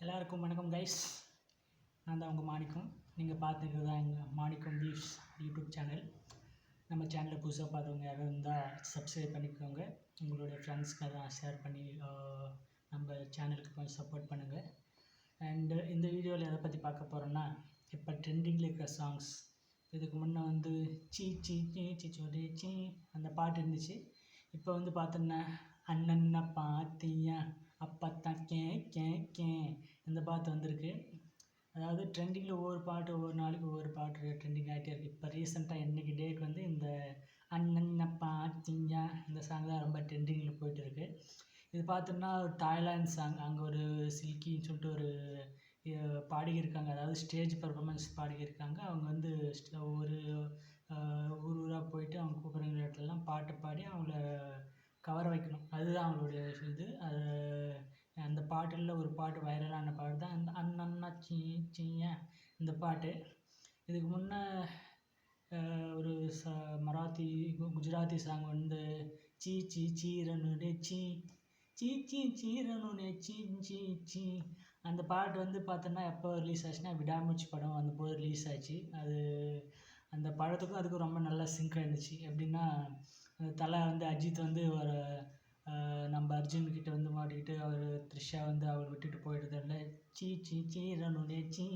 எல்லாருக்கும் வணக்கம் கைஸ். நான் தான் உங்கள் மாணிக்கம். நீங்கள் பார்த்துக்கிறது தான் எங்கள் மாணிக்கம் வியூஸ் யூடியூப் சேனல். நம்ம சேனலில் புதுசாக பார்த்தவங்க யாரும் இருந்தால் சப்ஸ்கிரைப் பண்ணிக்கோங்க. உங்களுடைய ஃப்ரெண்ட்ஸ்க்கு அதான் ஷேர் பண்ணி நம்ம சேனலுக்கு கொஞ்சம் சப்போர்ட் பண்ணுங்கள். அண்டு இந்த வீடியோவில் எதை பற்றி பார்க்க போகிறோன்னா, இப்போ ட்ரெண்டிங்கில் இருக்கிற சாங்ஸ். இதுக்கு முன்னே வந்து சீ சீ சீ சிச்சோடே சீ அந்த பாட்டு இருந்துச்சு. இப்போ வந்து பார்த்தோன்னா அண்ணன்ன பார்த்தியா அப்பத்தான் கே கே கே இந்த பாட்டு வந்திருக்கு. அதாவது ட்ரெண்டிங்கில் ஒவ்வொரு பாட்டு ஒவ்வொரு நாளைக்கு ஒவ்வொரு பாட்டு ட்ரெண்டிங் ஆகிட்டே இருக்குது. இப்போ ரீசெண்டாக இன்றைக்கி டேக்கு வந்து இந்த அண்ணன்ன பார்த்தியா இந்த சாங் தான் ரொம்ப ட்ரெண்டிங்கில் போயிட்டு இருக்குது. இது பார்த்தோம்னா ஒரு தாய்லாந்து சாங். அங்கே ஒரு சில்கின்னு சொல்லிட்டு ஒரு பாடிக்கிருக்காங்க. அதாவது ஸ்டேஜ் பர்ஃபார்மன்ஸ் பாடிக்கிருக்காங்க. அவங்க வந்து ஒரு ஊராக போயிட்டு அவங்க கூப்பிட்ற இடத்துலலாம் பாட்டு பாடி அவங்கள கவர வைக்கணும். அதுதான் அவங்களுடைய இது. அது அந்த பாட்டில் ஒரு பாட்டு வைரலான பாட்டு தான் அந்த அண்ணன்னா சீ சீயா இந்த பாட்டு. இதுக்கு முன்னே ஒரு மராத்தி குஜராத்தி சாங் வந்து சீ சீ சீரனுடே சீ சீ சீ சீரனுடே சீ சீ சீ அந்த பாட்டு வந்து பார்த்தோன்னா எப்போ ரிலீஸ் ஆச்சுன்னா விடாமுயற்சி படம் வந்தபோது ரிலீஸ் ஆச்சு. அது அந்த படத்துக்கும் அதுக்கும் ரொம்ப நல்லா சிங்க் ஆகிருந்துச்சு. எப்படின்னா அந்த தலை வந்து அஜித் வந்து ஒரு நம்ம அர்ஜுன்கிட்ட வந்து மாட்டிக்கிட்டு அவர் த்ரிஷா வந்து அவர் விட்டுட்டு போயிடுறதில்ல சீ சீ சீரனுடே சீ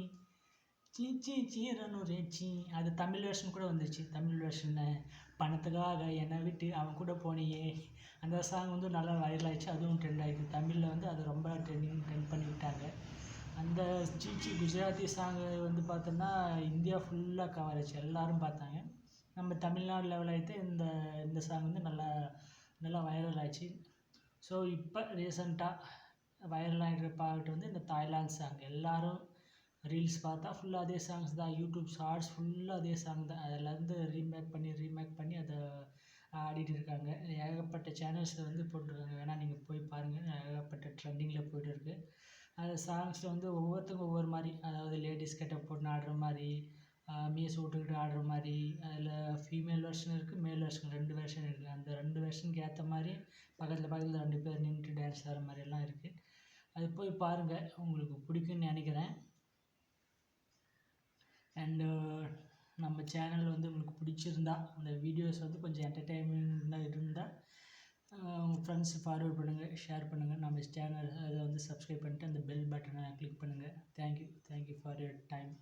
சீ சீ சீரனுடே சீ அது தமிழ் வெர்ஷன் கூட வந்துச்சு. தமிழ் வெர்ஷன்னு பணத்துக்காக என்னை விட்டு அவன் கூட போனியே அந்த சாங் வந்து நல்லா வைரல் ஆகிடுச்சு. அதுவும் ட்ரெண்ட் ஆகிடுச்சு. தமிழில் வந்து அது ரொம்ப ட்ரெண்ட் பண்ணி விட்டாங்க. அந்த சீச்சி குஜராத்தி சாங்கு வந்து பார்த்தோன்னா இந்தியா ஃபுல்லாக கவர் ஆச்சு. எல்லோரும் பார்த்தாங்க. நம்ம தமிழ்நாடு லெவல் ஆகிட்டு இந்த சாங் வந்து நல்லா வைரல் ஆச்சு. ஸோ இப்போ ரீசெண்டாக வைரல் ஆகிற பாட்டு வந்து இந்த தாய்லாந்து சாங். எல்லோரும் ரீல்ஸ் பார்த்தா ஃபுல்லாக அதே சாங்ஸ் தான். யூடியூப் ஷார்ட்ஸ் ஃபுல்லாக அதே சாங் தான். அதிலேருந்து ரீமேக் பண்ணி அதை ஆடிட்டு இருக்காங்க. ஏகப்பட்ட சேனல்ஸில் வந்து போட்டிருக்காங்க. வேணால் நீங்கள் போய் பாருங்கள். ஏகப்பட்ட ட்ரெண்டிங்கில் போய்ட்டு இருக்குது. அந்த சாங்ஸில் வந்து ஒவ்வொருத்தருக்கும் ஒவ்வொரு மாதிரி, அதாவது லேடிஸ் கெட்டப் போட்டு ஆடுற மாதிரி, மீஸ் விட்டுக்கிட்டு ஆடுற மாதிரி, அதில் ஃபீமேல் வெர்ஷன் இருக்குது, மேல் வெர்ஷன் 2 வெர்ஷன் இருக்குது. அந்த 2 வெர்ஷனுக்கு ஏற்ற மாதிரி பக்கத்தில் 2 பேர் நின்றுட்டு டான்ஸ் ஆடுற மாதிரிலாம் இருக்குது. அது போய் பாருங்கள், உங்களுக்கு பிடிக்குன்னு நினைக்கிறேன். அண்டு நம்ம சேனல் வந்து உங்களுக்கு பிடிச்சிருந்தா அந்த வீடியோஸ் வந்து கொஞ்சம் என்டர்டெயின்மெண்ட்டாக இருந்தால் உங்கள் ஃப்ரெண்ட்ஸ் ஃபார்வர்ட் பண்ணுங்கள், ஷேர் பண்ணுங்கள். நம்ம சேனல் அதை வந்து சப்ஸ்கிரைப் பண்ணிட்டு அந்த பெல் பட்டனை கிளிக் பண்ணுங்கள். Thank you for your time.